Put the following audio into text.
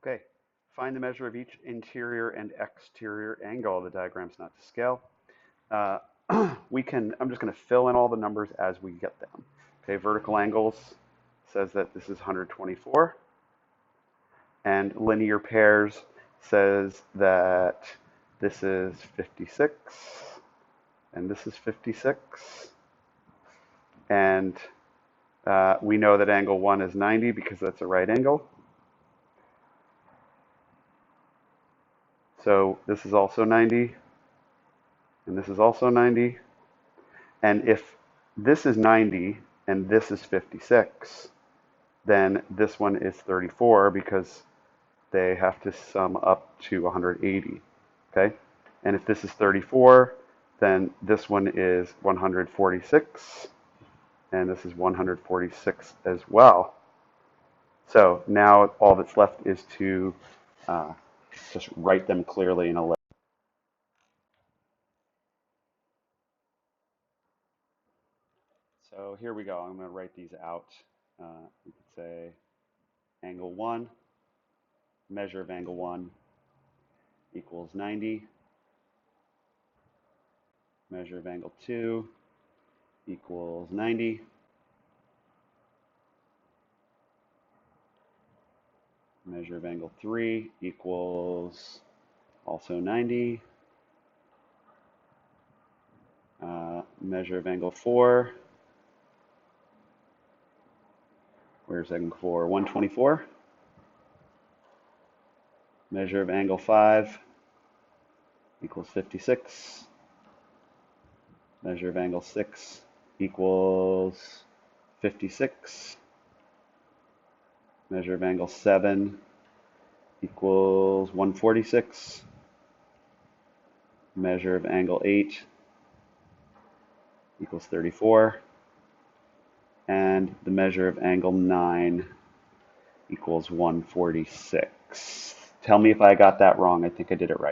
Okay, find the measure of each interior and exterior angle. The diagram's not to scale. I'm just going to fill in all the numbers as we get them. Okay, vertical angles says that this is 124. And linear pairs says that this is 56. And this is 56. And we know that angle 1 is 90 because that's a right angle. So this is also 90. And this is also 90. And if this is 90 and this is 56, then this one is 34 because they have to sum up to 180. Okay? And if this is 34, then this one is 146. And this is 146 as well. So now all that's left is to just write them clearly in a list. So here we go. I'm going to write these out. We could say angle 1, measure of angle 1 equals 90. Measure of angle 2 equals 90. Measure of angle 3 equals also 90. Measure of angle 4. Where's angle 4? 124. Measure of angle 5 equals 56. Measure of angle 6 equals 56. Measure of angle 7 equals 146. Measure of angle 8 equals 34. And the measure of angle 9 equals 146. Tell me if I got that wrong. I think I did it right.